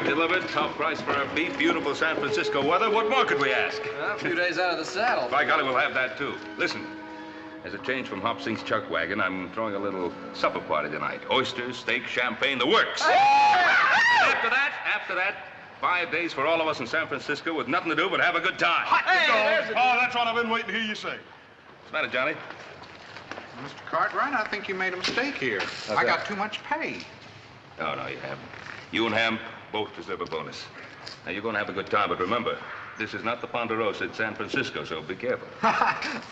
delivered. Top price for our beef. Beautiful San Francisco weather. What more could we ask? A few days out of the saddle. By golly, we'll have that, too. Listen, as a change from Hop Sink's chuck wagon, I'm throwing a little supper party tonight. Oysters, steak, champagne, the works. After that, 5 days for all of us in San Francisco with nothing to do but have a good time. Oh, that's what I've been waiting to hear you say. What's the matter, Johnny? Mr. Cartwright, I think you made a mistake here. I got too much pay. No, you haven't. You and Ham both deserve a bonus. Now, you're going to have a good time, but remember, this is not the Ponderosa, it's San Francisco, so be careful.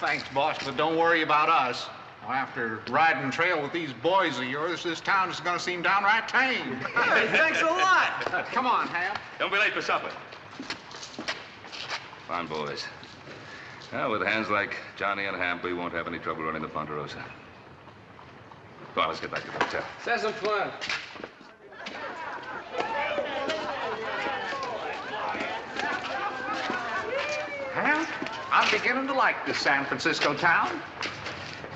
Thanks, boss, but don't worry about us. After riding trail with these boys of yours, this town is going to seem downright tame. Hey, thanks a lot. Come on, Ham. Don't be late for supper. Fine, boys. Well, with hands like Johnny and Ham, we won't have any trouble running the Ponderosa. Come on, let's get back to the hotel. Let's have some fun. Ham, I'm beginning to like this San Francisco town.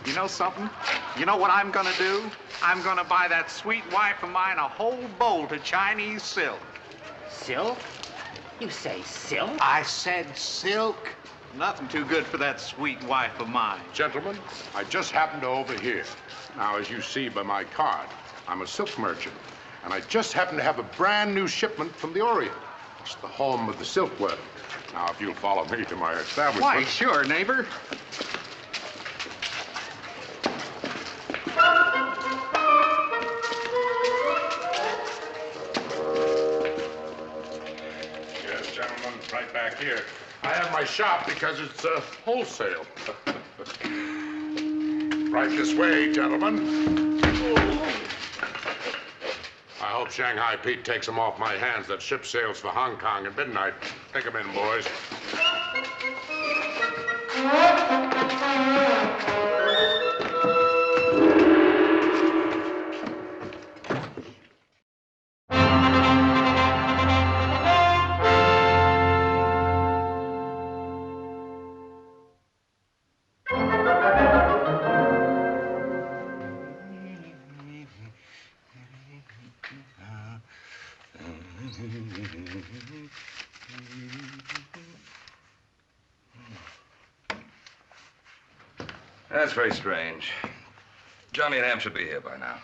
You know something? You know what I'm gonna do? I'm gonna buy that sweet wife of mine a whole bolt of Chinese silk. Silk? You say silk? I said silk. Nothing too good for that sweet wife of mine. Gentlemen, I just happened to overhear. Now, as you see by my card, I'm a silk merchant, and I just happen to have a brand new shipment from the Orient. It's the home of the silkworm. Now, if you'll follow me to my establishment... Why, sure, neighbor. Yes, gentlemen, right back here. I have my shop because it's wholesale. Right this way, gentlemen. I hope Shanghai Pete takes them off my hands. That ship sails for Hong Kong at midnight. Take them in, boys. That's very strange. Johnny and Ham should be here by now.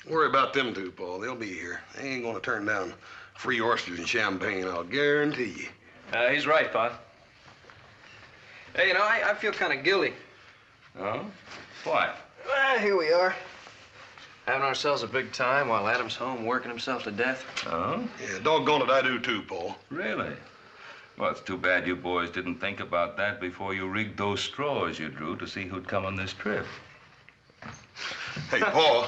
Worry about them two, Paul. They'll be here. They ain't gonna turn down free oysters and champagne, I'll guarantee you. He's right, Pa. Hey, you know, I feel kind of guilty. Oh? Why? Well, here we are. Having ourselves a big time while Adam's home working himself to death. Oh? Yeah, doggone it, I do too, Paul. Really? Well, it's too bad you boys didn't think about that before you rigged those straws you drew to see who'd come on this trip. Hey, Paul.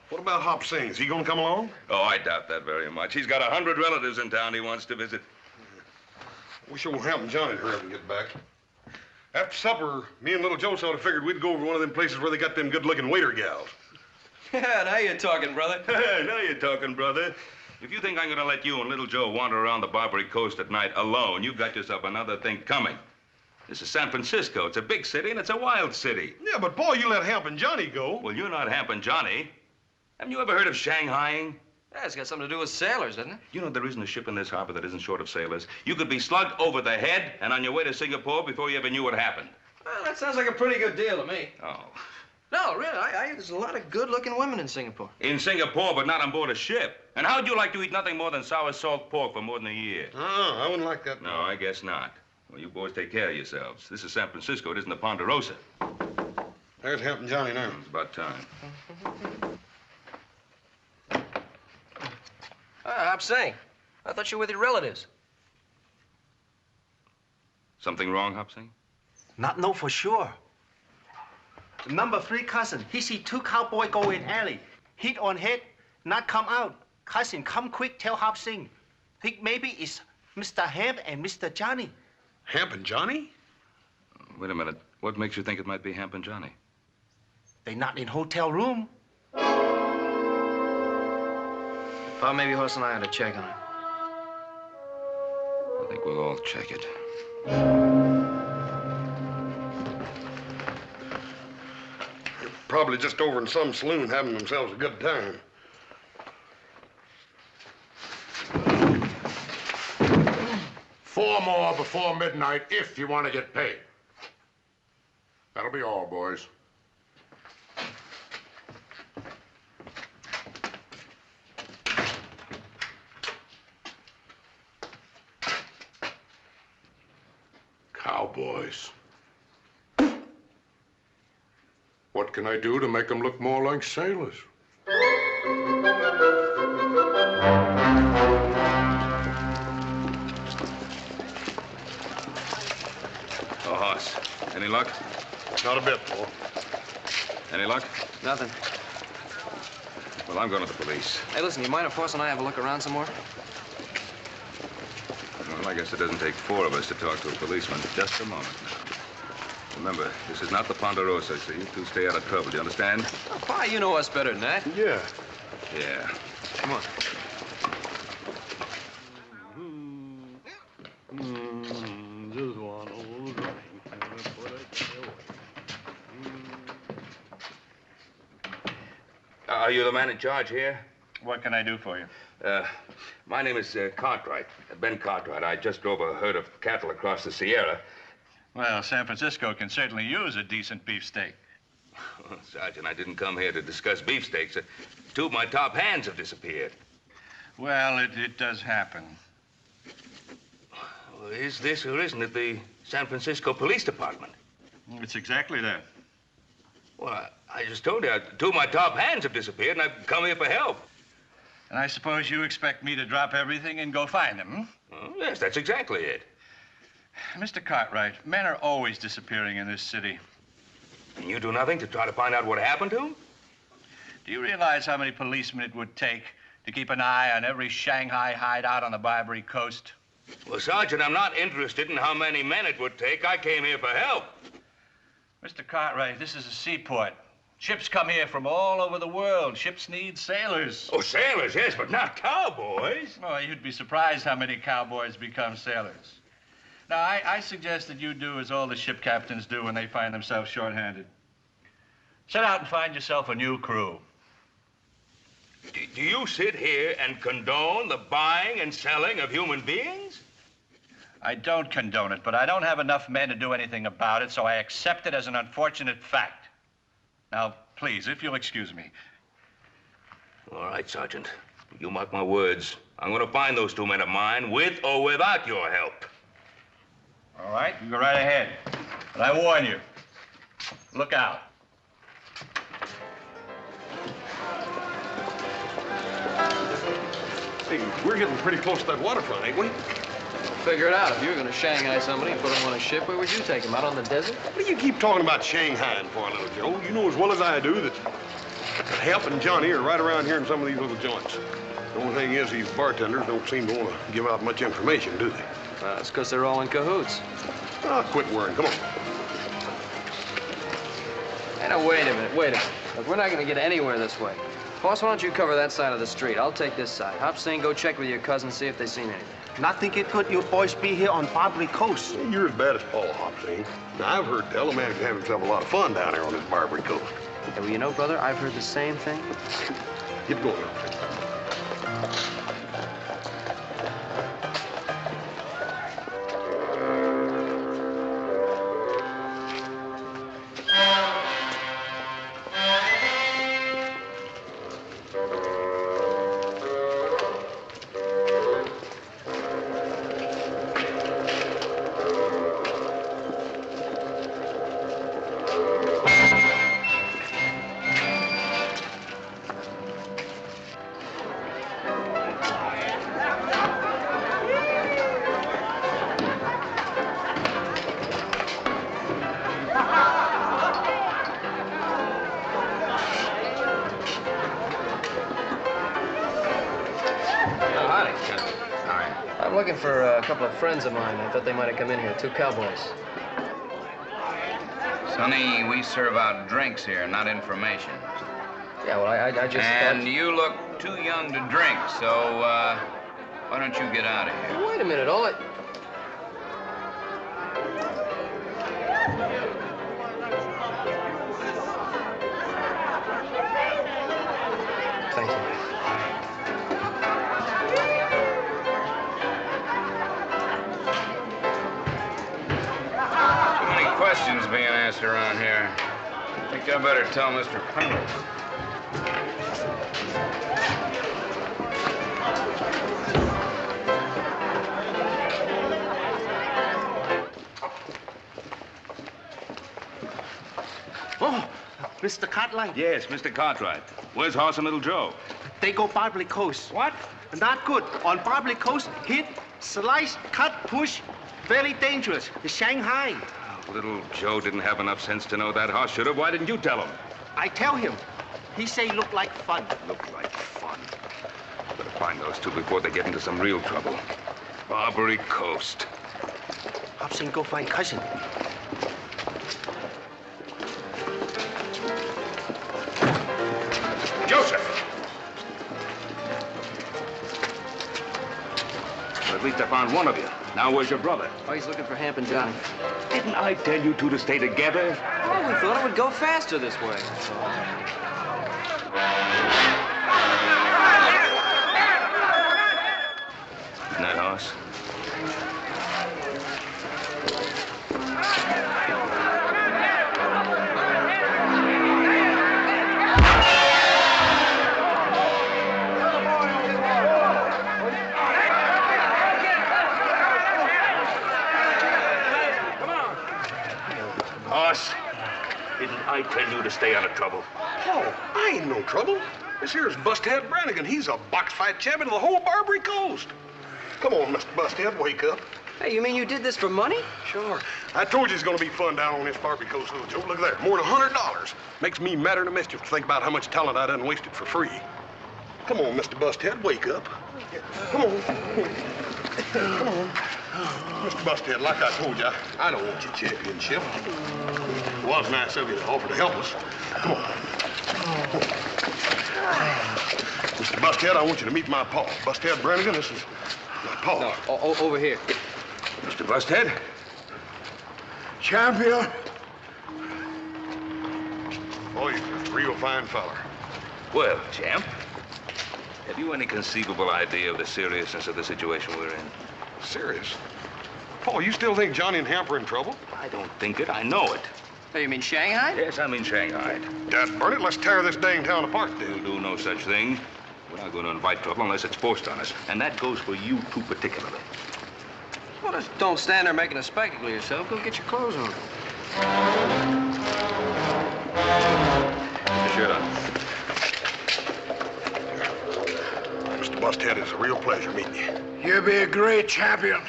What about Hop Sing? Is he gonna come along? Oh, I doubt that very much. He's got 100 relatives in town he wants to visit. Wish old Ham and Johnny'd hurry up and get back. After supper, me and little Joe sort of figured we'd go over to one of them places where they got them good-looking waiter gals. Yeah, now you're talking, brother. Now you're talking, brother. If you think I'm going to let you and little Joe wander around the Barbary Coast at night alone, you've got yourself another thing coming. This is San Francisco. It's a big city, and it's a wild city. Yeah, but, Paul, you let Hamp and Johnny go. Well, you're not Hamp and Johnny. Haven't you ever heard of shanghaiing? Yeah, it's got something to do with sailors, doesn't it? You know there isn't a ship in this harbor that isn't short of sailors. You could be slugged over the head and on your way to Singapore before you ever knew what happened. Well, that sounds like a pretty good deal to me. Oh. No, really, there's a lot of good-looking women in Singapore. In Singapore, but not on board a ship. And how'd you like to eat nothing more than sour salt pork for more than a year? Oh, I wouldn't like that. No, I guess not. Well, you boys take care of yourselves. This is San Francisco. It isn't the Ponderosa. There's Hamp and Johnny now. It's about time. Hop Sing. I thought you were with your relatives. Something wrong, Hop Sing? Not know for sure. The number 3 cousin, he see 2 cowboy go in alley. Hit on head, not come out. Cousin, come quick, tell Hop Sing. Think maybe it's Mr. Hamp and Mr. Johnny. Hamp and Johnny? Wait a minute. What makes you think it might be Hamp and Johnny? They not in hotel room. Pa, maybe Horace and I ought to check on it. I think we'll all check it. They're probably just over in some saloon having themselves a good time. 4 more before midnight if you want to get paid. That'll be all, boys. Cowboys. What can I do to make them look more like sailors? Oh, Hoss. Any luck? Not a bit, Paul. Any luck? Nothing. Well, I'm going to the police. Hey, listen, you mind if Hoss and I have a look around some more? Well, I guess it doesn't take 4 of us to talk to a policeman. Just a moment now. Remember, this is not the Ponderosa, so you two stay out of trouble. Do you understand? Oh, Pa, you know us better than that. Yeah. Yeah. Come on. Just one old drink. Are you the man in charge here? What can I do for you? My name is Cartwright, Ben Cartwright. I just drove a herd of cattle across the Sierra. Well, San Francisco can certainly use a decent beefsteak. Sergeant, I didn't come here to discuss beefsteaks. 2 of my top hands have disappeared. Well, it does happen. Well, is this or isn't it the San Francisco Police Department? It's exactly that. Well, I just told you, 2 of my top hands have disappeared, and I've come here for help. And I suppose you expect me to drop everything and go find them, hmm? Oh, yes, that's exactly it. Mr. Cartwright, men are always disappearing in this city. And you do nothing to try to find out what happened to him? Do you realize how many policemen it would take to keep an eye on every Shanghai hideout on the Barbary Coast? Well, Sergeant, I'm not interested in how many men it would take. I came here for help. Mr. Cartwright, this is a seaport. Ships come here from all over the world. Ships need sailors. Oh, sailors, yes, but not cowboys. Oh, you'd be surprised how many cowboys become sailors. Now, I suggest that you do as all the ship captains do when they find themselves short-handed. Set out and find yourself a new crew. Do you sit here and condone the buying and selling of human beings? I don't condone it, but I don't have enough men to do anything about it, so I accept it as an unfortunate fact. Now, please, if you'll excuse me. All right, Sergeant. You mark my words. I'm going to find those 2 men of mine, with or without your help. All right, you go right ahead. But I warn you, look out. Hey, we're getting pretty close to that waterfront, ain't we? Figure it out. If you were going to Shanghai somebody and put them on a ship, where would you take them? Out on the desert? What do you keep talking about Shanghai for, little Joe? You know as well as I do that Hep and Johnny are right around here in some of these little joints. The only thing is these bartenders don't seem to want to give out much information, do they? That's because they're all in cahoots. Ah, quit worrying. Come on. Hey, now, wait a minute. Look, we're not going to get anywhere this way. Boss, why don't you cover that side of the street? I'll take this side. Hop Sing, go check with your cousin, see if they've seen anything. Nothing it could you boys be here on Barbary Coast. You're as bad as Paul, Hopsing. Now, I've heard tell a man can have himself a lot of fun down there on this Barbary Coast. Hey, well, you know, brother, I've heard the same thing. Get going, Hopsing. I'm looking for a couple of friends of mine. I thought they might have come in here, 2 cowboys. Sonny, we serve out drinks here, not information. Yeah, well, I just And thought... you look too young to drink, so, why don't you get out of here? Wait a minute, all I... Thank you. questions being asked around here. I think I better tell Mr. Penrose. Oh, Mr. Cartwright. Yes, Mr. Cartwright. Where's Horse and Little Joe? They go Barbary Coast. What? Not good. On Barbary Coast, hit, slice, cut, push. Very dangerous. Shanghaied. Little Joe didn't have enough sense to know that horse should have. Why didn't you tell him? I tell him. He say look like fun. Look like fun. Better find those two before they get into some real trouble. Barbary Coast. Hop Sing, go find cousin. Joseph! Well, at least I found one of you. Now where's your brother? Oh, he's looking for Hamp and Johnny. Didn't I tell you two to stay together? Oh, we thought it would go faster this way. Isn't that horse? Horse, didn't I tell you to stay out of trouble? Oh, I ain't no trouble. This here's Busthead Brannigan. He's a box fight champion of the whole Barbary Coast. Come on, Mr. Busthead, wake up. Hey, you mean you did this for money? Sure. I told you it's gonna be fun down on this Barbary Coast, little Joe. Look there, more than $100. Makes me madder than mischief to think about how much talent I done wasted for free. Come on, Mr. Busthead, wake up. Come on. Come on. Mr. Busthead, like I told you, I don't want your championship. It was nice of you to offer to help us. Come on. Mr. Busthead, I want you to meet my pa. Busthead Brannigan, this is my pa. No, over here. Mr. Busthead? Champion? Oh, you're a real fine feller. Well, champ, have you any conceivable idea of the seriousness of the situation we're in? Serious? Paul, you still think Johnny and Hamp are in trouble? I don't think it. I know it. Hey, you mean Shanghai? Yes, I mean Shanghai. Dad, burn it. Let's tear this dang town apart, We'll then. do no such thing. We're not going to invite trouble unless it's forced on us. And that goes for you two particularly. Well, just don't stand there making a spectacle of yourself. Go get your clothes on. Put your shirt on. Mr. Busthead, it's a real pleasure meeting you. You'll be a great champion.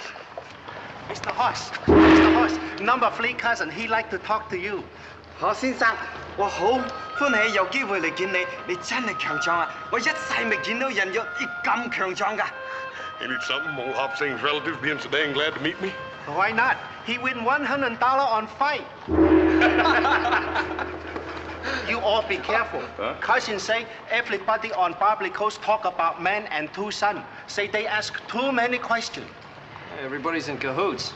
Mr. Horse. Mr. Horse, number 3 cousin, he like to talk to you. 何先生，我好歡喜有機會嚟見你，你真係強壯啊！我一世未見到人有啲咁強壯㗎。Ain't it something, old Hop Sing's relatives being so dang glad to meet me? Why not? He win $100 on fight. You all be careful. Huh? Cousin say everybody on Barbary Coast talk about man and 2 sons. Say they ask too many questions. Hey, everybody's in cahoots.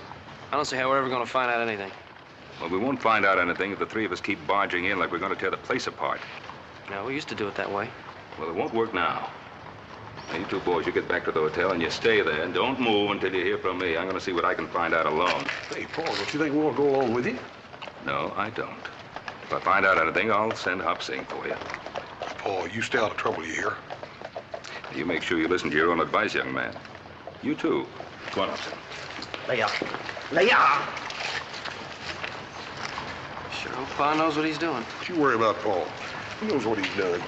I don't see how we're ever going to find out anything. Well, we won't find out anything if the three of us keep barging in like we're going to tear the place apart. No, we used to do it that way. Well, it won't work now. Now, you two boys, you get back to the hotel and you stay there and don't move until you hear from me. I'm going to see what I can find out alone. Hey, Paul, don't you think we want to go along with you? No, I don't. If I find out anything, I'll send Hop Sing for you. Paul, you stay out of trouble, you hear? You make sure you listen to your own advice, young man. You too. Go on, Hop Sing. 嚟啊！嚟啊！ Sure hope Pa knows what he's doing. Don't you worry about Paul. He knows what he's done.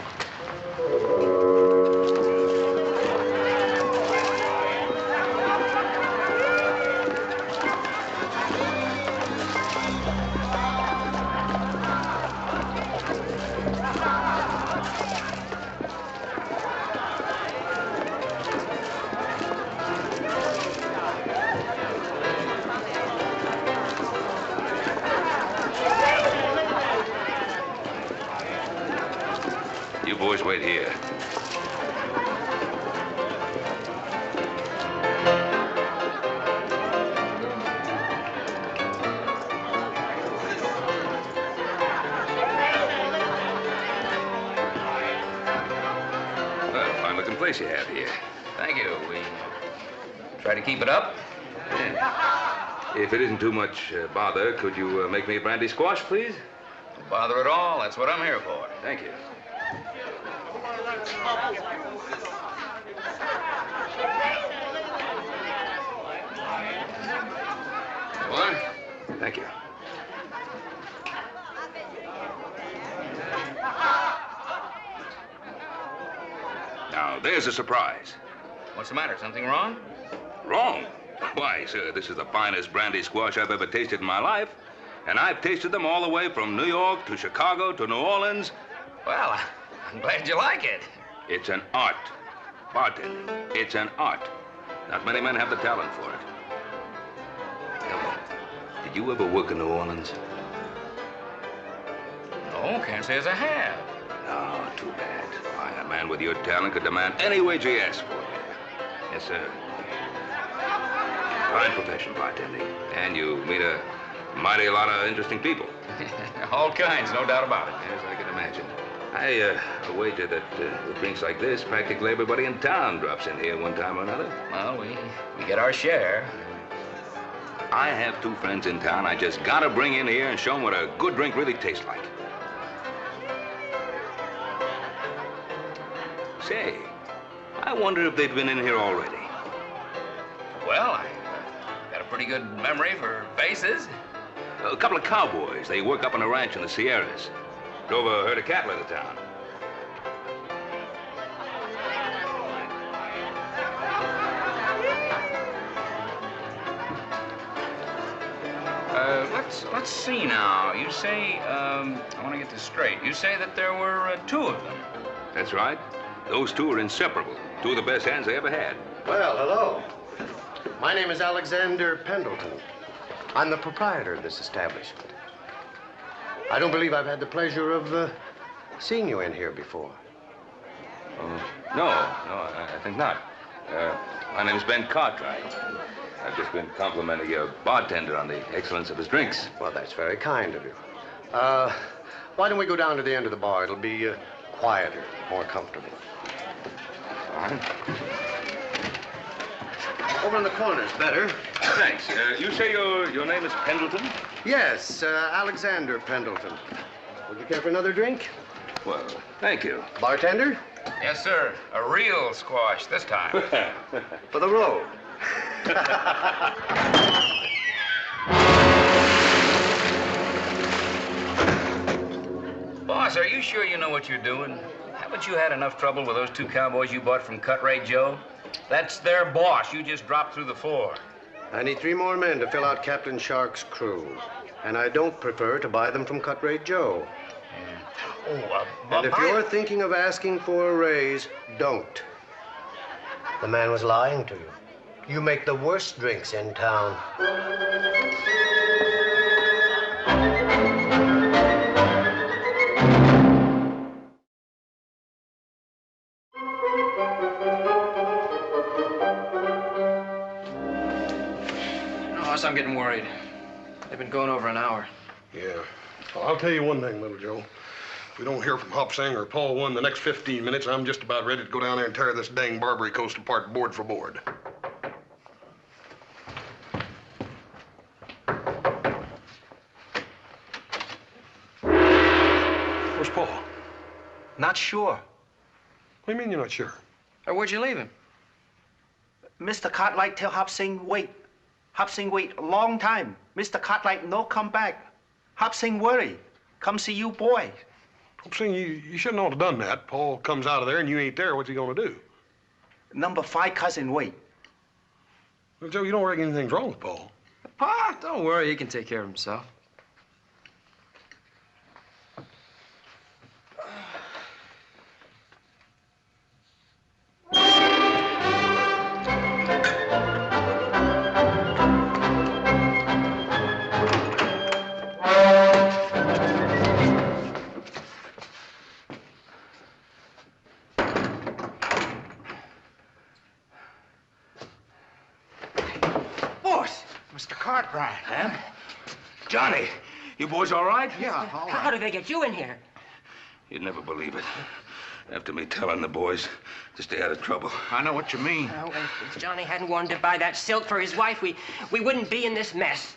You boys wait here. Well, fine-looking place you have here. Thank you. We try to keep it up. Yeah. If it isn't too much bother, could you make me a brandy squash, please? No bother at all. That's what I'm here for. Thank you. One? Thank you. Now, there's a surprise. What's the matter? Something wrong? Wrong? Why, sir, this is the finest brandy squash I've ever tasted in my life. And I've tasted them all the way from New York to Chicago to New Orleans. Well, I'm glad you like it. It's an art. Bartending. It's an art. Not many men have the talent for it. Tell me, did you ever work in New Orleans? No, can't say as I have. Oh, too bad. Why, a man with your talent could demand any wage he asked for. Yes, sir. Fine profession, bartending. And you meet a mighty lot of interesting people. All kinds, no doubt about it. Yes, I can imagine. I wager that with drinks like this, practically everybody in town drops in here one time or another. Well, we get our share. I have two friends in town I just gotta bring in here and show them what a good drink really tastes like. Say, I wonder if they've been in here already. Well, I got a pretty good memory for faces. A couple of cowboys. They work up on a ranch in the Sierras. Drove a herd of cattle into town. Let's see now. You say, I want to get this straight. You say that there were two of them. That's right. Those two are inseparable. Two of the best hands they ever had. Well, hello. My name is Alexander Pendleton. I'm the proprietor of this establishment. I don't believe I've had the pleasure of seeing you in here before. No, I think not. My name's Ben Cartwright. I've just been complimenting your bartender on the excellence of his drinks. Well, that's very kind of you. Why don't we go down to the end of the bar? It'll be quieter, more comfortable. Fine. Over in the corner's better. Thanks. You say your name is Pendleton? Yes, Alexander Pendleton. Would you care for another drink? Well, thank you. Bartender? Yes, sir. A real squash this time. For the road. Boss, are you sure you know what you're doing? Haven't you had enough trouble with those two cowboys you bought from Cartwright Joe? That's their boss. You just dropped through the floor. I need 3 more men to fill out Captain Shark's crew. And I don't prefer to buy them from Cartwright Joe. And if you're thinking of asking for a raise, don't. The man was lying to you. You make the worst drinks in town. Boss, I'm getting worried. They've been going over an hour. Yeah. Well, I'll tell you one thing, Little Joe. If we don't hear from Hop Sing or Paul One the next 15 minutes, I'm just about ready to go down there and tear this dang Barbary Coast apart board for board. Where's Paul? Not sure. What do you mean you're not sure? Where'd you leave him? Mr. Cartwright tell Hop Sing wait. Hop Sing wait a long time. Mr. Cartwright no come back. Hop Sing worry. Come see you boy. Hop Sing, you shouldn't ought to done that. Paul comes out of there and you ain't there. What's he gonna do? Number 5 cousin wait. Well, Joe, you don't reckon anything's wrong with Paul? Pa, don't worry. He can take care of himself. Mr. Cartwright. Johnny, you boys all right? Yeah, all right. How did they get you in here? You'd never believe it. After me telling the boys to stay out of trouble. I know what you mean. Well, if Johnny hadn't wanted to buy that silk for his wife, we wouldn't be in this mess.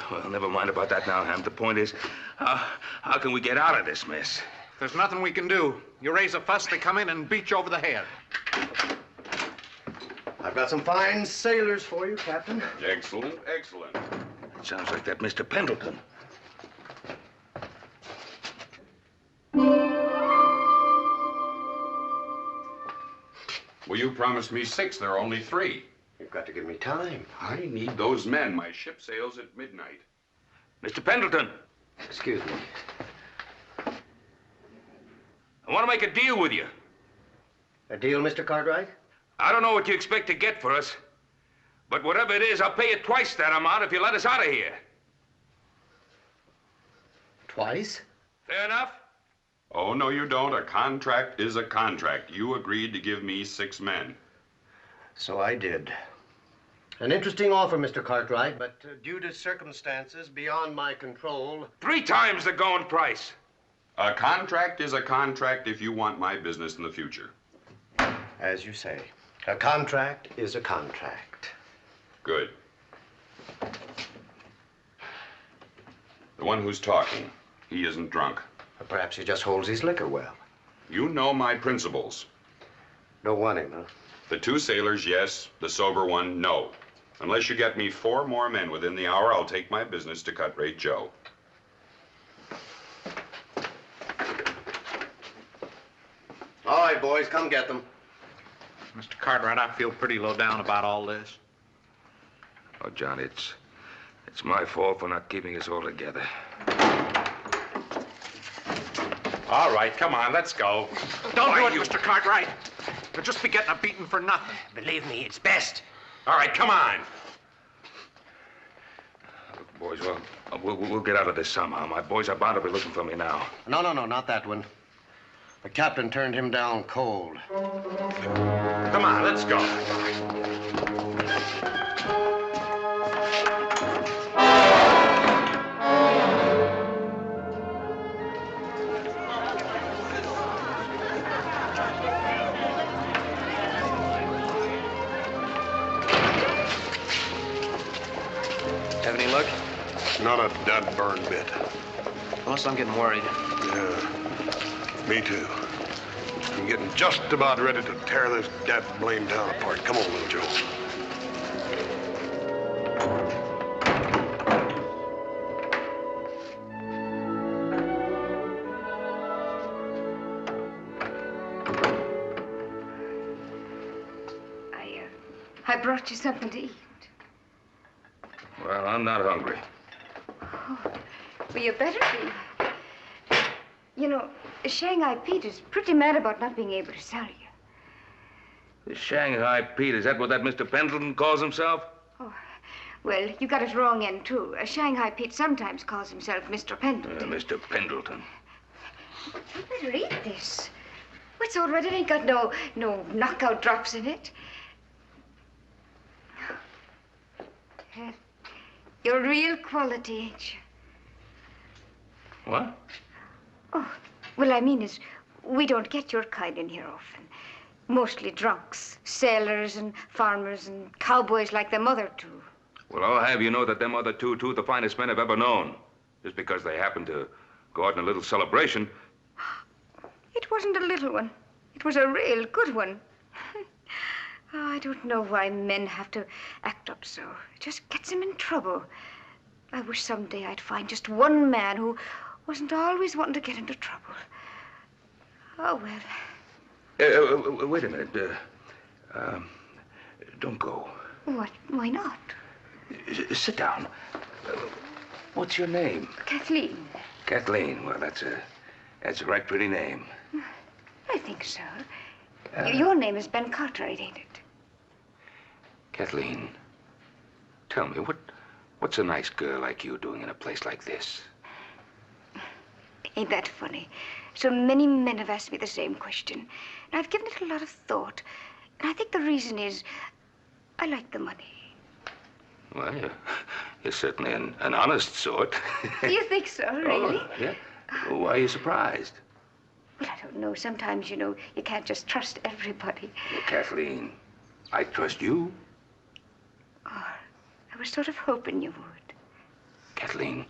Well, never mind about that now, Ham. The point is, how can we get out of this mess? There's nothing we can do. You raise a fuss, they come in and beat you over the head. I've got some fine sailors for you, Captain. Excellent, excellent. It sounds like that Mr. Pendleton. Well, you promised me 6. There are only 3. You've got to give me time. I need those men. My ship sails at midnight. Mr. Pendleton. Excuse me. I want to make a deal with you. A deal, Mr. Cartwright? I don't know what you expect to get for us, but whatever it is, I'll pay you twice that amount if you let us out of here. Twice? Fair enough? Oh, no, you don't. A contract is a contract. You agreed to give me 6 men. So I did. An interesting offer, Mr. Cartwright, but due to circumstances beyond my control... 3 times the going price. A contract is a contract if you want my business in the future. As you say, a contract is a contract. Good. The one who's talking, he isn't drunk. Or perhaps he just holds his liquor well. You know my principles. Don't want him, huh? The 2 sailors, yes. The sober one, no. Unless you get me 4 more men within the hour, I'll take my business to Cut-Rate Joe. All right, boys, come get them. Mr. Cartwright, I feel pretty low down about all this. Oh, John, it's my fault for not keeping us all together. All right, come on, let's go. Don't do it, Mr. Cartwright. You'll just be getting a beating for nothing. Believe me, it's best. All right, come on. Look, boys, we'll get out of this somehow. My boys are bound to be looking for me now. No, not that one. The captain turned him down cold. Come on, let's go. Have any luck? Not a dud burn bit. Boss, I'm getting worried. Yeah, me too. I'm getting just about ready to tear this dad blame town apart. Come on, little Joe. I brought you something to eat. Well, I'm not hungry. Oh, well, you better be. You know, Shanghai Pete is pretty mad about not being able to sell you. The Shanghai Pete, is that what that Mr. Pendleton calls himself? Oh, well, you got it wrong end, too. Shanghai Pete sometimes calls himself Mr. Pendleton. Mr. Pendleton. You better eat this. It's all right. It ain't got no knockout drops in it. You're real quality, ain't you? What? Oh, well, I mean is, we don't get your kind in here often. Mostly drunks, sailors and farmers and cowboys like them other 2. Well, I'll have you know that them other two the finest men I've ever known. Just because they happen to go out in a little celebration. It wasn't a little one. It was a real good one. Oh, I don't know why men have to act up so. It just gets them in trouble. I wish someday I'd find just one man who wasn't always wanting to get into trouble. Oh, well. Wait a minute. Don't go. What? Why not? Sit down. What's your name? Kathleen. Kathleen. Well, that's a right pretty name. I think so. Your name is Ben Cartwright, ain't it? Kathleen, tell me, what's a nice girl like you doing in a place like this? Ain't that funny? So many men have asked me the same question. And I've given it a lot of thought. And I think the reason is I like the money. Well, you're certainly an honest sort. You think so, really? Oh, yeah. Why are you surprised? Well, I don't know. Sometimes, you know, you can't just trust everybody. Well, Kathleen, I trust you. Oh, I was sort of hoping you would. Kathleen,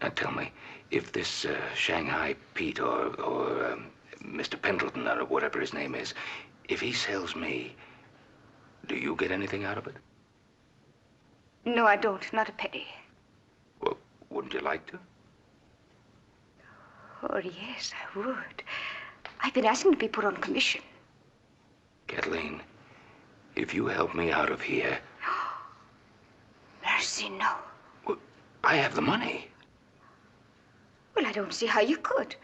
now tell me, if this Shanghai Pete or Mr. Pendleton or whatever his name is, if he sells me, do you get anything out of it? No, I don't. Not a penny. Well, wouldn't you like to? Oh, yes, I would. I've been asking to be put on commission. Kathleen, if you help me out of here... Mercy, no. Well, I have the money. Well, I don't see how you could.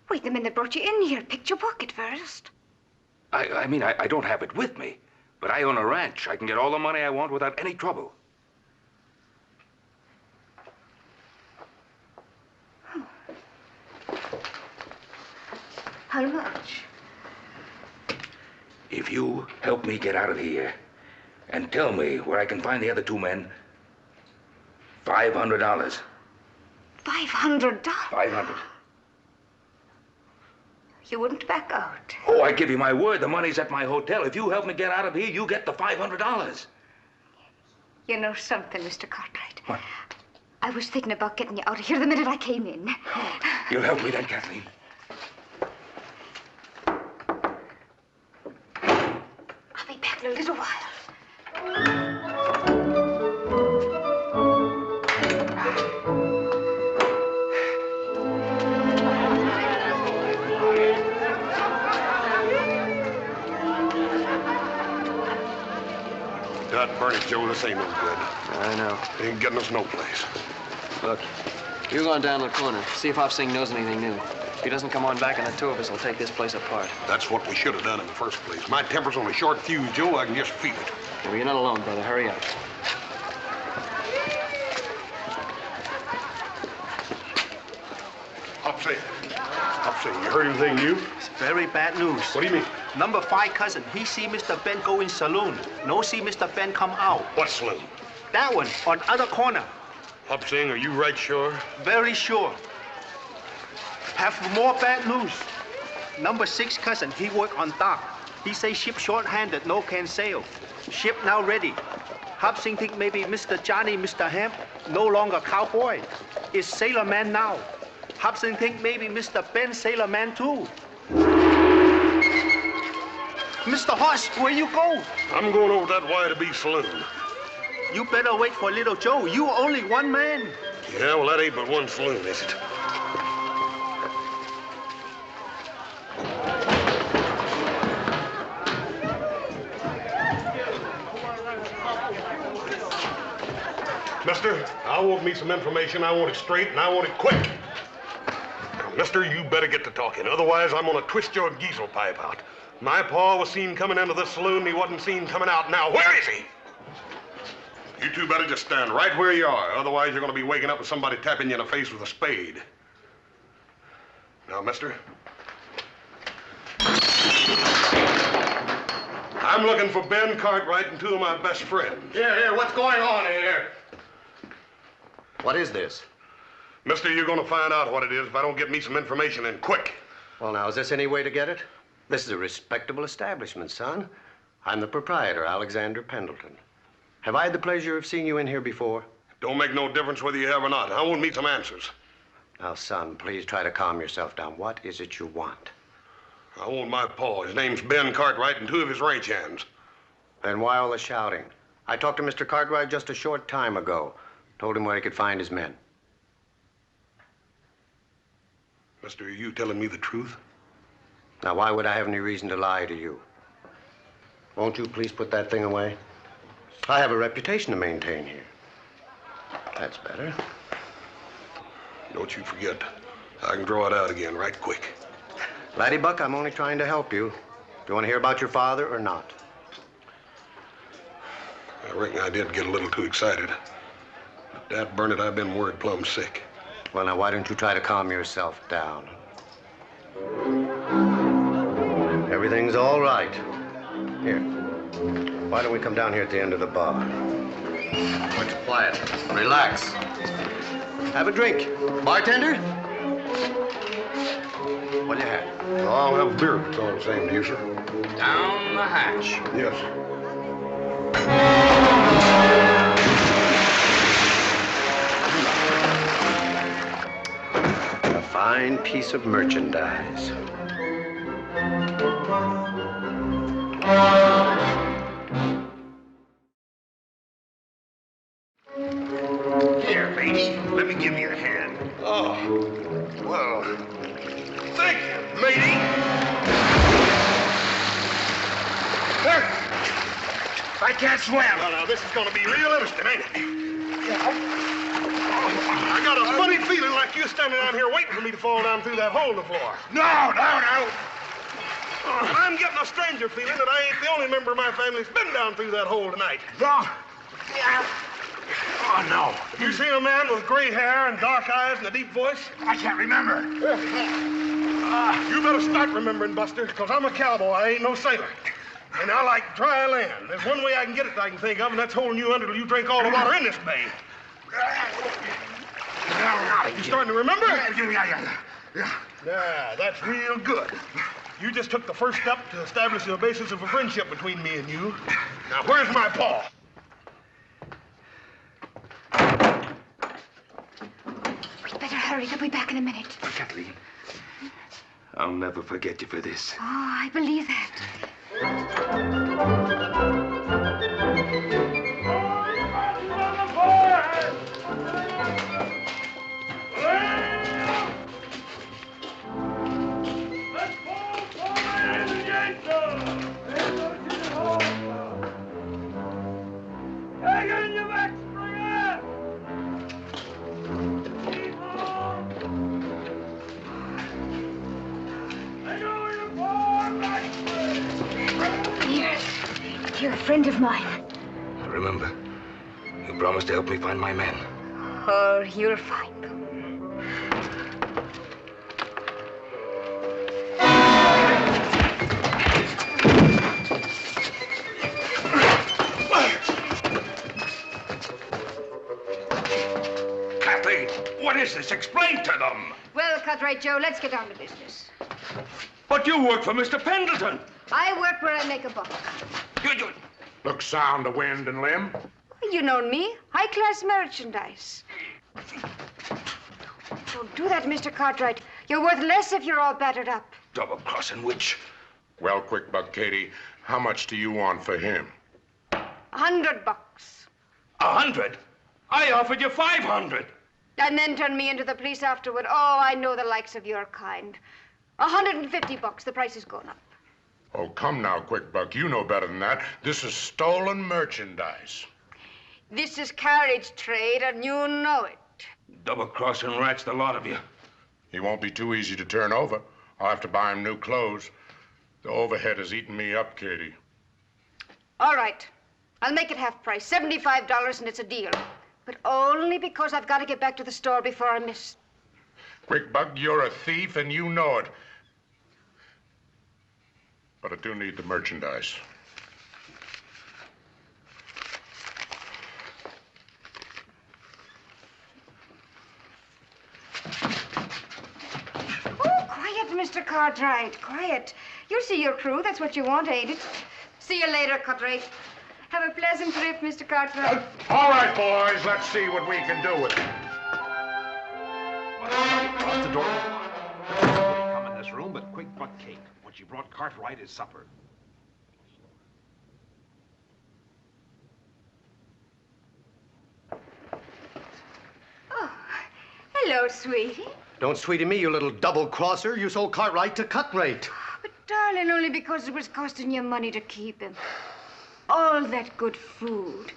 Wait, the men that brought you in here picked your pocket first. I mean, I don't have it with me, but I own a ranch. I can get all the money I want without any trouble. How much? If you help me get out of here and tell me where I can find the other two men, $500. $500? $500. You wouldn't back out. Oh, I give you my word. The money's at my hotel. If you help me get out of here, you get the $500. You know something, Mr. Cartwright? What? I was thinking about getting you out of here the minute I came in. You'll help me then, Kathleen. I'll be back in a little while. God burn it, Joe, this ain't no good. I know. Ain't getting us no place. Look, you go on down to the corner. See if Hop Sing knows anything new. If he doesn't come on back, and the two of us will take this place apart. That's what we should have done in the first place. My temper's on a short fuse, Joe. I can just feel it. Well, you're not alone, brother. Hurry up. Hop Sing, you heard anything new? It's very bad news. What do you mean? Number 5 cousin, he see Mr. Ben go in saloon. No see Mr. Ben come out. What saloon? That one, on other corner. Hop Sing, are you right sure? Very sure. Have more bad news. Number 6 cousin, he work on dock. He say ship short-handed, no can sail. Ship now ready. Hop Sing think maybe Mr. Johnny, Mr. Hemp, no longer cowboy. Is sailor man now. Hop Sing think maybe Mr. Ben sailor man too. Mr. Hoss, where you go? I'm going over that Y-to-B saloon. You better wait for little Joe. You only one man. Yeah, well, that ain't but one saloon, is it? Mister, I want me some information. I want it straight, and I want it quick. Now, mister, you better get to talking. Otherwise, I'm gonna twist your diesel pipe out. My pa was seen coming into this saloon, and he wasn't seen coming out. Now, where is he? You two better just stand right where you are. Otherwise, you're gonna be waking up with somebody tapping you in the face with a spade. Now, mister. I'm looking for Ben Cartwright and 2 of my best friends. Here, what's going on here? What is this? Mister, you're gonna find out what it is if I don't get me some information and quick. Well, now, is this any way to get it? This is a respectable establishment, son. I'm the proprietor, Alexander Pendleton. Have I had the pleasure of seeing you in here before? Don't make no difference whether you have or not. I want me some answers. Now, son, please try to calm yourself down. What is it you want? I want my pa. His name's Ben Cartwright and 2 of his ranch hands. Then why all the shouting? I talked to Mr. Cartwright just a short time ago. Told him where he could find his men. Mister, are you telling me the truth? Now, why would I have any reason to lie to you? Won't you please put that thing away? I have a reputation to maintain here. That's better. Don't you forget, I can draw it out again right quick. Laddie Buck, I'm only trying to help you. Do you want to hear about your father or not? I reckon I did get a little too excited. But dad burn it, I've been worried plumb sick. Well, now, why don't you try to calm yourself down? Everything's all right. Here. Why don't we come down here at the end of the bar? What's quiet? Relax. Have a drink. Bartender? What do you have? I'll have a beer if it's all the same to you, sir. Down the hatch. Yes. A fine piece of merchandise. Here, matey. Let me give you a hand. Oh, well, thank you, matey. I can't swim. Now, this is going to be real interesting, ain't it? I got a funny feeling like you're standing out here waiting for me to fall down through that hole in the floor. No. I'm getting a stranger feeling that I ain't the only member of my family that's been down through that hole tonight. No. Oh, no. You seen a man with gray hair and dark eyes and a deep voice? I can't remember. You better start remembering, Buster, because I'm a cowboy. I ain't no sailor. And I like dry land. There's one way I can get it that I can think of, and that's holding you under till you drink all the water in this bay. You starting to remember? Yeah, that's real good. You just took the first step to establish the basis of a friendship between me and you. Now, where's my paw? We'd better hurry. They'll be back in a minute. Kathleen, I'll never forget you for this. Oh, I believe that. You're a friend of mine. Remember, you promised to help me find my men. Oh, you'll find them. Kathleen, what is this? Explain to them. Well, Cartwright Joe, let's get down to business. But you work for Mr. Pendleton. I work where I make a buck. You. Look sound of wind and limb. You know me. High-class merchandise. Don't do that, Mr. Cartwright. You're worth less if you're all battered up. Double-crossing witch. Well, quick buck, Katie, how much do you want for him? $100. 100? I offered you 500. And then turn me into the police afterward. Oh, I know the likes of your kind. $150. The price has gone up. Oh, come now, quick buck. You know better than that. This is stolen merchandise. This is carriage trade, and you know it. Double-crossing rats, the lot of you. He won't be too easy to turn over. I'll have to buy him new clothes. The overhead has eaten me up, Katie. All right. I'll make it half price, $75, and it's a deal. But only because I've got to get back to the store before I miss. Quick buck, you're a thief, and you know it. But I do need the merchandise. Oh, quiet, Mr. Cartwright, quiet. You'll see your crew. That's what you want, ain't it? See you later, Cartwright. Have a pleasant trip, Mr. Cartwright. All right, boys, let's see what we can do with it. Across the door. Nobody come in this room but Quick Buck Kate. What she brought Cartwright is supper. Oh, hello, sweetie. Don't sweetie me, you little double-crosser. You sold Cartwright to cut rate. But, darling, only because it was costing you money to keep him. All that good food.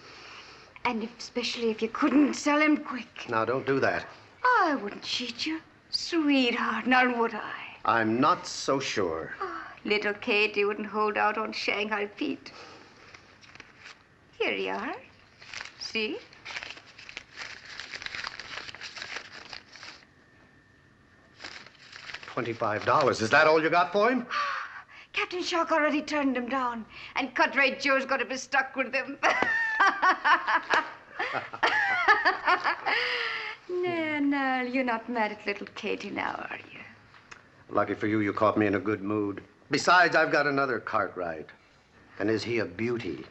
And especially if you couldn't sell him quick. Now, don't do that. I wouldn't cheat you, sweetheart, now would I? I'm not so sure. Oh, little Katie wouldn't hold out on Shanghai Pete. Here you are. See? $25. Is that all you got for him? Captain Shark already turned him down, and Cartwright Joe's going to be stuck with him. No, you're not mad at little Katie now, are you? Lucky for you, you caught me in a good mood. Besides, I've got another Cartwright. And is he a beauty?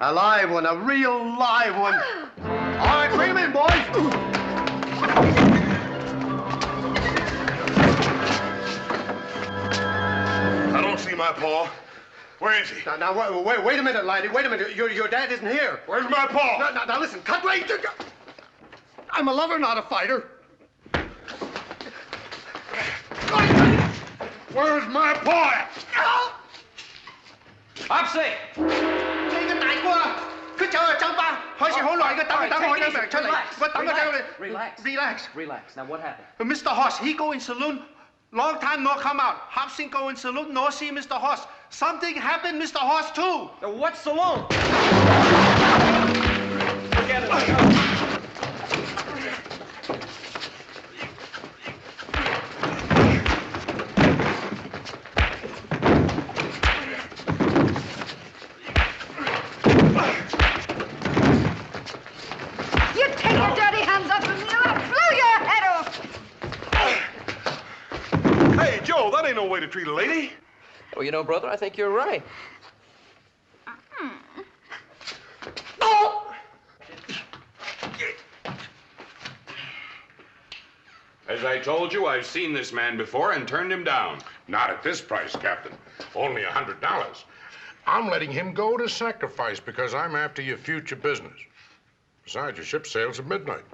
A live one, a real live one. All right, bring him in, boys. I don't see my paw. Where is he? Now, wait a minute, laddie. Wait a minute. Your dad isn't here. Where's my paw? Now, listen, Cartwright. I'm a lover, not a fighter. Where's my paw? Hop Sing! Relax. Now, what happened? Mr. Hoss, he go in saloon. Long time no come out. Hop Sing go in saloon, no see Mr. Hoss. Something happened, Mr. Hoss, too. What saloon? Forget it. You take your dirty hands off of me or I'll blow your head off! Hey, Joe, that ain't no way to treat a lady. Well, you know, brother, I think you're right. As I told you, I've seen this man before and turned him down. Not at this price, Captain. Only $100. I'm letting him go to sacrifice because I'm after your future business. Besides, your ship sails at midnight.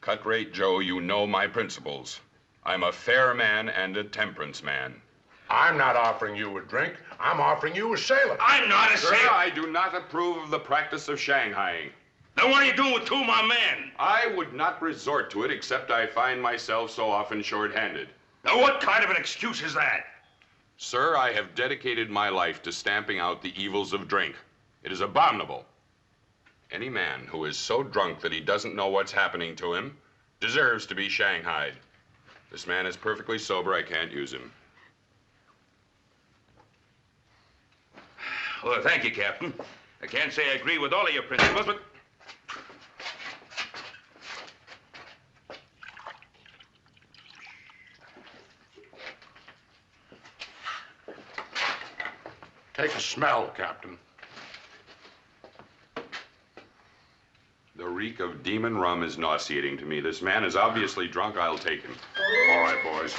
Cut-rate Joe, you know my principles. I'm a fair man and a temperance man. I'm not offering you a drink. I'm offering you a sailor. I'm not a Sir, sailor. I do not approve of the practice of shanghaiing. Then what are you doing with two of my men? I would not resort to it except I find myself so often short-handed. Now, what kind of an excuse is that? Sir, I have dedicated my life to stamping out the evils of drink. It is abominable. Any man who is so drunk that he doesn't know what's happening to him deserves to be shanghaied. This man is perfectly sober. I can't use him. Well, thank you, Captain. I can't say I agree with all of your principles, but... Take a smell, Captain. The reek of demon rum is nauseating to me. This man is obviously drunk. I'll take him. All right, boys.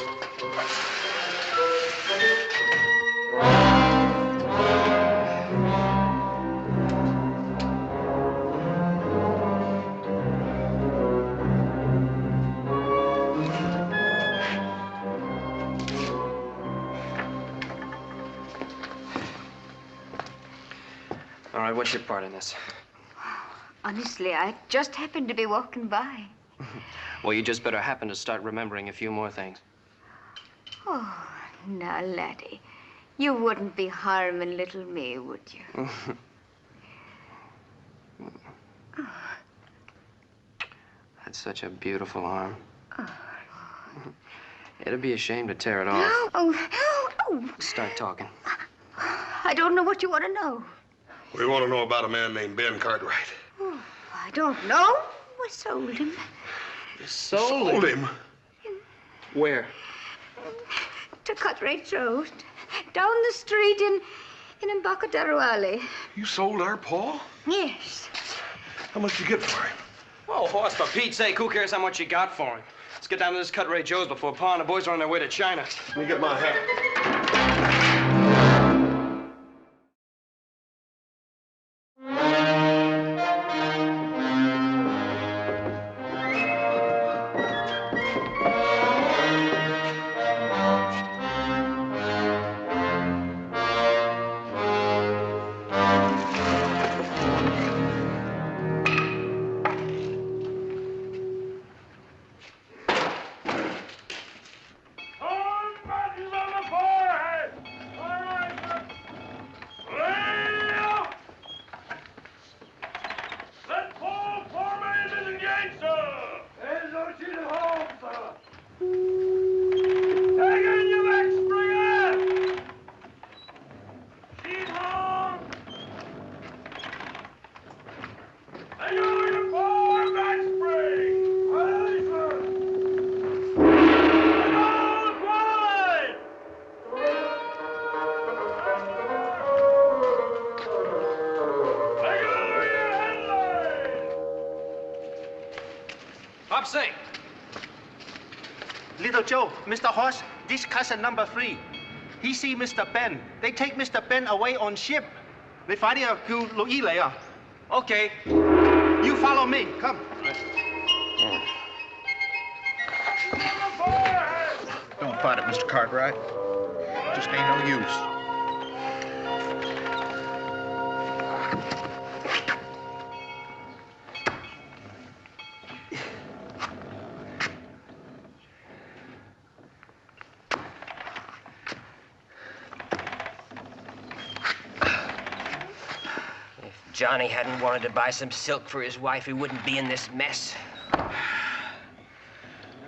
All right, what's your part in this? Honestly, I just happened to be walking by. Well, you just better happen to start remembering a few more things. Oh, now, laddie, you wouldn't be harming little me, would you? That's such a beautiful arm. It'd be a shame to tear it off. Oh. Start talking. I don't know what you want to know. We want to know about a man named Ben Cartwright. Oh, I don't know. I sold him. Sold him? Where? To Cartwrights Road. Down the street in Embarcadero Alley. You sold our Paul? Yes. How much you get for him? Oh, Hoss, for Pete's sake, who cares how much you got for him? Let's get down to this Cartwright Joe's before Pa and the boys are on their way to China. Let me get my hat. Joe, Mr. Hoss, this cousin number 3. He see Mr. Ben. They take Mr. Ben away on ship. They find him later. Okay. You follow me. Come. Don't fight it, Mr. Cartwright. Just ain't no use. Johnny hadn't wanted to buy some silk for his wife, he wouldn't be in this mess.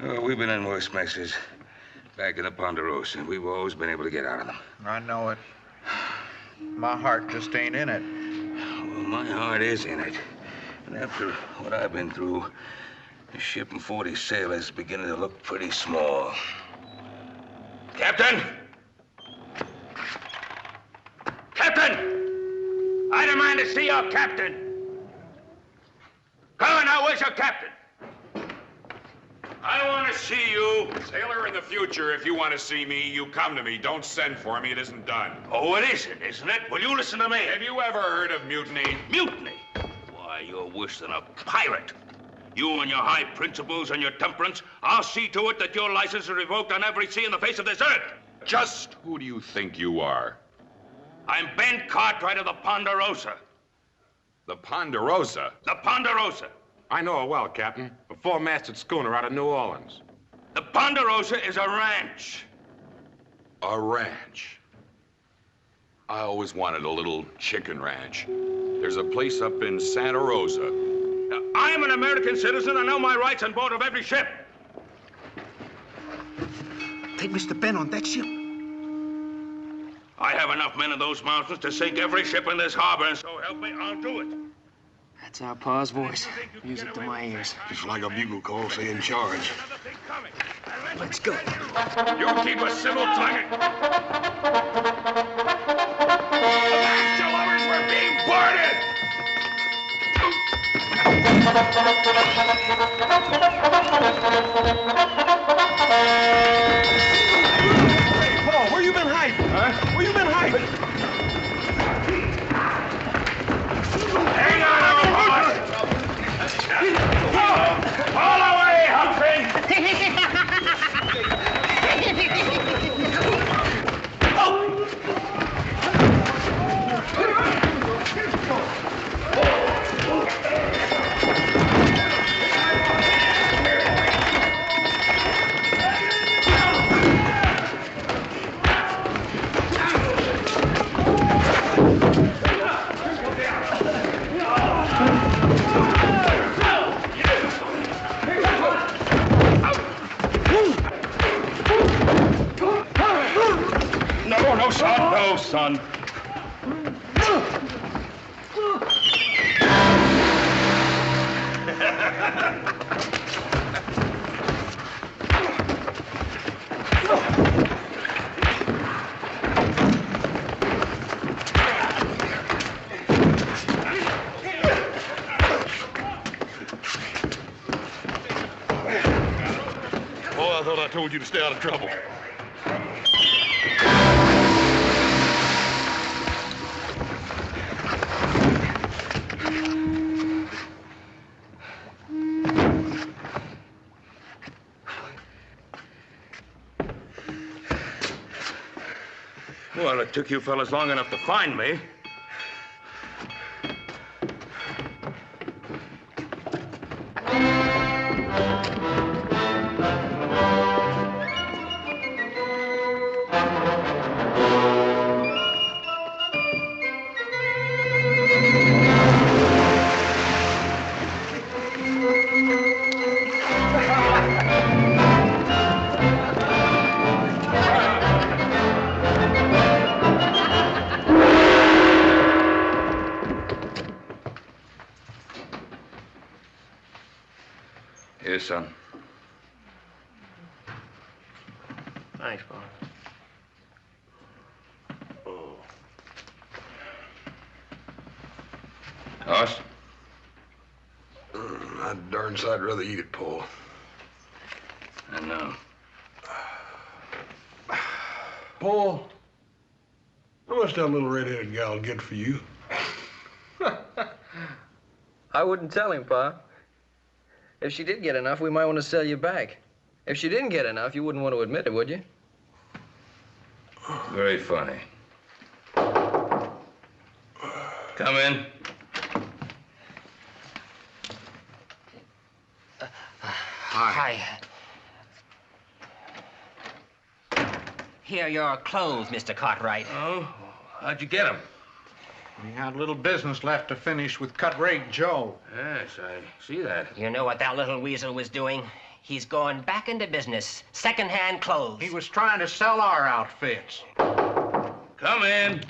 Oh, we've been in worse messes. Back in the Ponderosa, and we've always been able to get out of them. I know it. My heart just ain't in it. Well, my heart is in it. And after what I've been through, the ship and 40 sailors is beginning to look pretty small. Captain! Captain! I demand to see your captain. Come on now, where's your captain? I want to see you. Sailor, in the future, if you want to see me, you come to me. Don't send for me. It isn't done. Oh, it isn't it? Will you listen to me? Have you ever heard of mutiny? Mutiny? Why, you're worse than a pirate. You and your high principles and your temperance, I'll see to it that your license is revoked on every sea in the face of this earth. Just who do you think you are? I'm Ben Cartwright of the Ponderosa. The Ponderosa? The Ponderosa. I know her well, Captain. A 4-masted schooner out of New Orleans. The Ponderosa is a ranch. A ranch? I always wanted a little chicken ranch. There's a place up in Santa Rosa. Now, I'm an American citizen. I know my rights on board of every ship. Take Mr. Ben on that ship. I have enough men in those mountains to sink every ship in this harbor, and so help me, I'll do it. That's our pa's voice. Music to my ears. Just like a bugle call saying charge. Let's go. You keep a civil tongue. Your lovers were being boarded! Paul, where you been hiding? Huh? Where you been hiding? Hang on, old boy! All away, Humphrey! No, son. No, son. Oh, I thought I told you to stay out of trouble. Well, it took you fellas long enough to find me. Here, son. Thanks, Bob. Hoss? I'd darn sight rather eat it, Paul. I know. Paul, how much that little red-headed gal get for you? I wouldn't tell him, Pa. If she did get enough, we might want to sell you back. If she didn't get enough, you wouldn't want to admit it, would you? Very funny. Come in. Hi. Here are your clothes, Mr. Cartwright. Oh, how'd you get them? We had a little business left to finish with Cut-Rate Joe. Yes, I see that. You know what that little weasel was doing? He's going back into business. Second-hand clothes. He was trying to sell our outfits. Come in.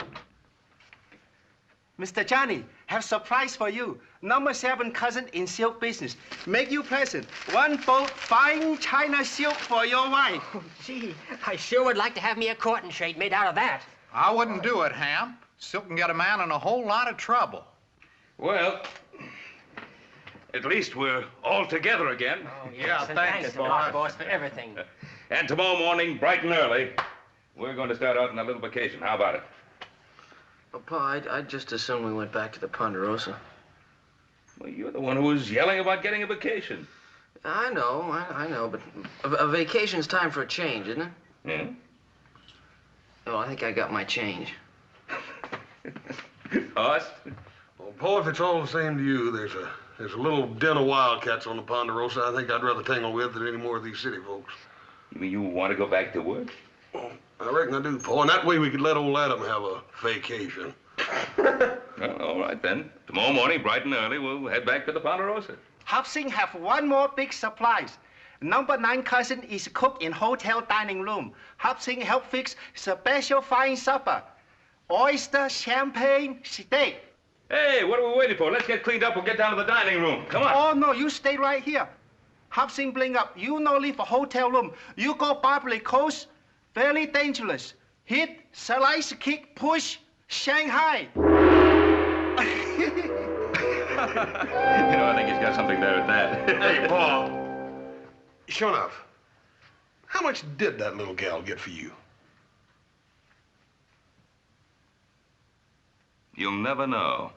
Mr. Johnny, have surprise for you. Number 7 cousin in silk business. Make you present. 1 bolt fine China silk for your wife. Oh, gee, I sure would like to have me a courting shade made out of that. I wouldn't do it, Ham. Silk can get a man in a whole lot of trouble. Well, at least we're all together again. Oh, yes, and thanks a lot, boss, for everything. And tomorrow morning, bright and early, we're going to start out on a little vacation. How about it? Well, Pa, I'd just as soon we went back to the Ponderosa. Well, you're the one who was yelling about getting a vacation. I know, but a vacation's time for a change, isn't it? Yeah? Oh, I think I got my change. Us? Well, Paul, if it's all the same to you, there's a little den of wildcats on the Ponderosa I think I'd rather tangle with than any more of these city folks. You mean you want to go back to work? Well, I reckon I do, Paul, and that way we could let old Adam have a vacation. Well, all right, then. Tomorrow morning, bright and early, we'll head back to the Ponderosa. Hop Sing have 1 more big surprise. Number 9 cousin is cook in hotel dining room. Hop Sing help fix special fine supper. Oyster, champagne, steak. Hey, what are we waiting for? Let's get cleaned up and get down to the dining room. Come on. Oh, no, you stay right here. Hop Sing bring up. You no leave a hotel room. You go Barbary Coast. Very dangerous. Hit, slice, kick, push, Shanghai. You know, I think he's got something there at that. Hey, Paul. Sure enough, how much did that little gal get for you? You'll never know.